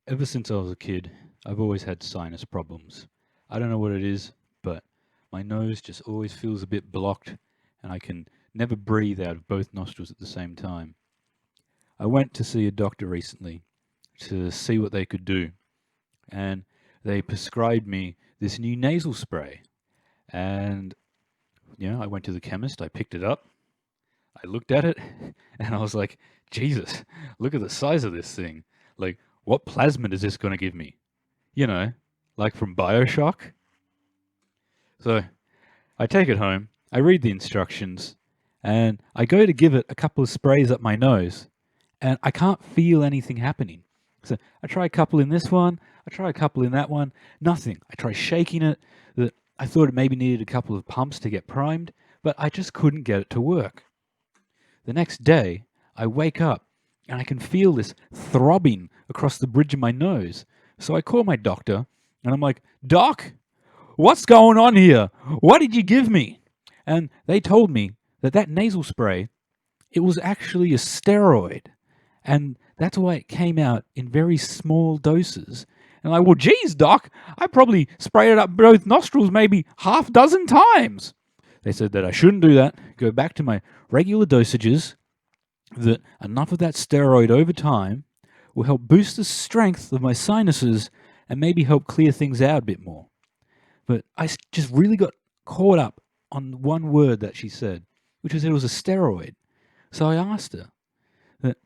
Ever since I was a kid, I've always had sinus problems. I don't know what it is, but my nose just always feels a bit blocked and I can never breathe out of both nostrils at the same time. I went to see a doctor recently to see what they could do, and they prescribed me this new nasal spray. And, I went to the chemist, I picked it up, I looked at it, and I was like, Jesus, look at the size of this thing. Like, what plasmid is this going to give me? You know, like from Bioshock. So I take it home, I read the instructions, and I go to give it a couple of sprays up my nose, and I can't feel anything happening. So I try a couple in this one, I try a couple in that one, nothing. I try shaking it, that I thought it maybe needed a couple of pumps to get primed, but I just couldn't get it to work. The next day, I wake up and I can feel this throbbing across the bridge of my nose. So I call my doctor and I'm like, Doc, what's going on here? What did you give me? And they told me that nasal spray, it was actually a steroid. And that's why it came out in very small doses. And I'm like, well, geez, Doc, I probably sprayed it up both nostrils maybe half dozen times. They said that I shouldn't do that, go back to my regular dosages, that enough of that steroid over time will help boost the strength of my sinuses and maybe help clear things out a bit more. But I just really got caught up on one word that she said, which was it was a steroid. So I asked her that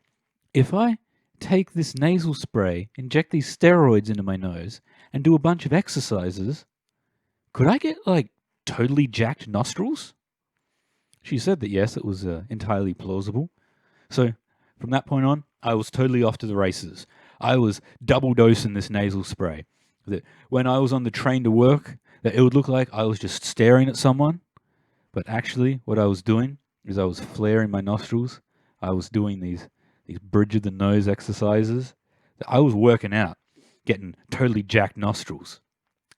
if I take this nasal spray, inject these steroids into my nose, and do a bunch of exercises, could I get totally jacked nostrils? She said that yes, it was entirely plausible. So from that point on, I was totally off to the races. I was double dosing this nasal spray. That when I was on the train to work, that it would look like I was just staring at someone, but actually what I was doing is I was flaring my nostrils. I was doing these bridge of the nose exercises. I was working out, getting totally jacked nostrils.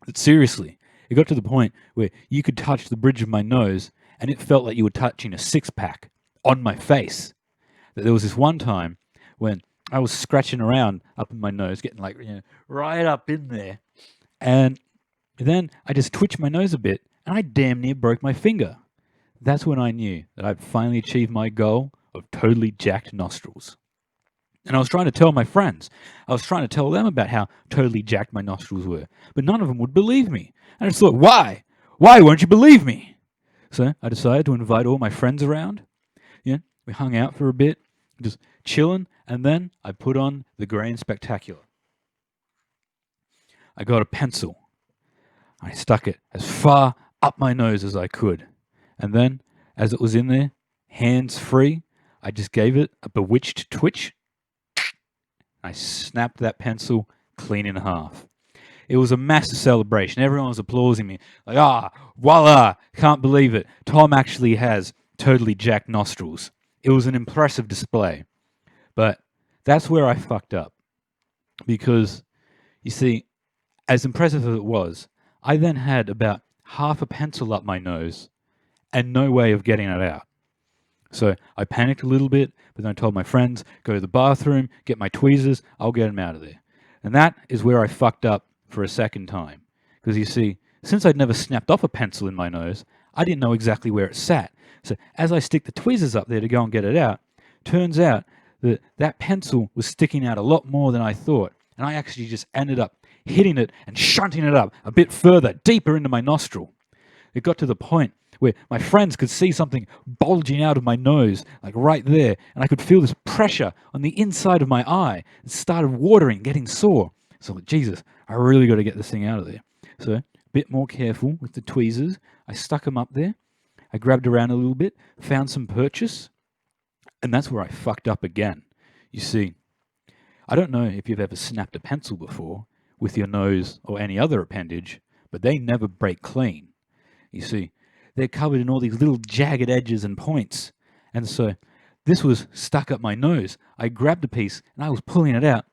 But seriously, it got to the point where you could touch the bridge of my nose and it felt like you were touching a six-pack on my face. That there was this one time when I was scratching around up in my nose, getting right up in there, and then I just twitched my nose a bit and I damn near broke my finger. That's when I knew that I'd finally achieved my goal of totally jacked nostrils. And I was trying to tell my friends. I was trying to tell them about how totally jacked my nostrils were. But none of them would believe me. And I just thought, why? Why won't you believe me? So I decided to invite all my friends around. We hung out for a bit, just chilling. And then I put on the grand spectacular. I got a pencil. I stuck it as far up my nose as I could. And then, as it was in there, hands free, I just gave it a bewitched twitch. I snapped that pencil clean in half. It was a massive celebration. Everyone was applauding me. Voila, can't believe it. Tom actually has totally jacked nostrils. It was an impressive display. But that's where I fucked up. Because, you see, as impressive as it was, I then had about half a pencil up my nose and no way of getting it out. So I panicked a little bit, but then I told my friends, go to the bathroom, get my tweezers, I'll get them out of there. And that is where I fucked up for a second time. Because you see, since I'd never snapped off a pencil in my nose, I didn't know exactly where it sat. So as I stick the tweezers up there to go and get it out, turns out that pencil was sticking out a lot more than I thought. And I actually just ended up hitting it and shunting it up a bit further, deeper into my nostril. It got to the point where my friends could see something bulging out of my nose, like right there, and I could feel this pressure on the inside of my eye. It started watering, getting sore. So, Jesus, I really got to get this thing out of there. So, a bit more careful with the tweezers. I stuck them up there. I grabbed around a little bit, found some purchase, and that's where I fucked up again. You see, I don't know if you've ever snapped a pencil before with your nose or any other appendage, but they never break clean. You see, they're covered in all these little jagged edges and points. And so this was stuck up my nose. I grabbed a piece and I was pulling it out.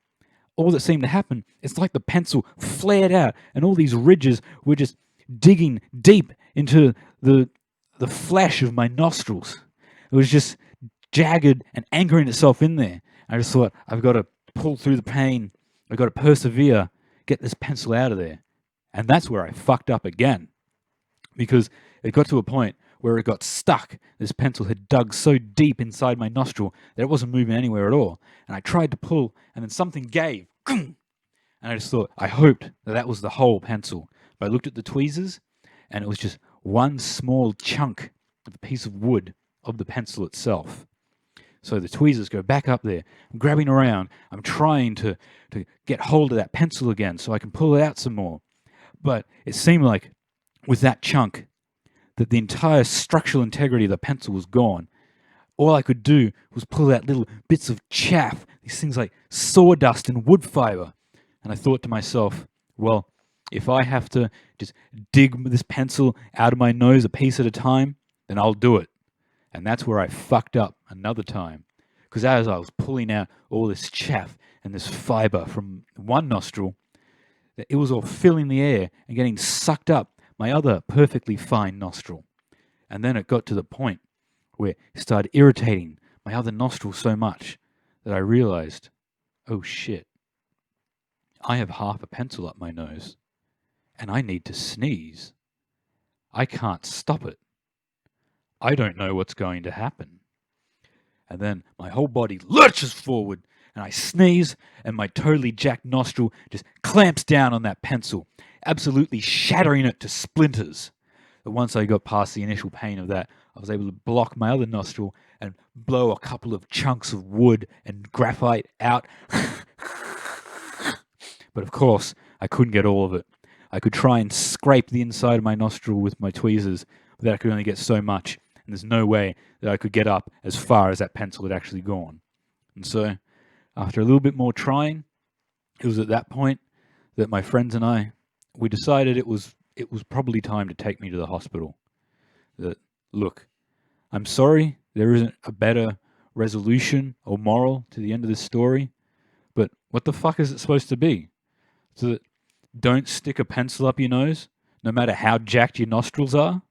All that seemed to happen, it's like the pencil flared out and all these ridges were just digging deep into the flesh of my nostrils. It was just jagged and anchoring itself in there. I just thought, I've got to pull through the pain I got to persevere, get this pencil out of there. And that's where I fucked up again. Because it got to a point where it got stuck. This pencil had dug so deep inside my nostril that it wasn't moving anywhere at all. And I tried to pull, and then something gave. And I just thought, I hoped that that was the whole pencil. But I looked at the tweezers, and it was just one small chunk of a piece of wood of the pencil itself. So the tweezers go back up there. I'm grabbing around. I'm trying to get hold of that pencil again so I can pull it out some more. But it seemed like with that chunk that the entire structural integrity of the pencil was gone. All I could do was pull out little bits of chaff, these things like sawdust and wood fiber. And I thought to myself, well, if I have to just dig this pencil out of my nose a piece at a time, then I'll do it. And that's where I fucked up another time. Because as I was pulling out all this chaff and this fiber from one nostril, it was all filling the air and getting sucked up my other perfectly fine nostril. And then it got to the point where it started irritating my other nostril so much that I realized, oh shit, I have half a pencil up my nose and I need to sneeze. I can't stop it. I don't know what's going to happen. And then my whole body lurches forward and I sneeze, and my totally jacked nostril just clamps down on that pencil, absolutely shattering it to splinters. But once I got past the initial pain of that, I was able to block my other nostril and blow a couple of chunks of wood and graphite out. But of course, I couldn't get all of it. I could try and scrape the inside of my nostril with my tweezers, but that I could only get so much, and there's no way that I could get up as far as that pencil had actually gone. And so, after a little bit more trying, it was at that point that my friends and I, we decided it was probably time to take me to the hospital. That, look, I'm sorry there isn't a better resolution or moral to the end of this story, but what the fuck is it supposed to be? So that don't stick a pencil up your nose, no matter how jacked your nostrils are?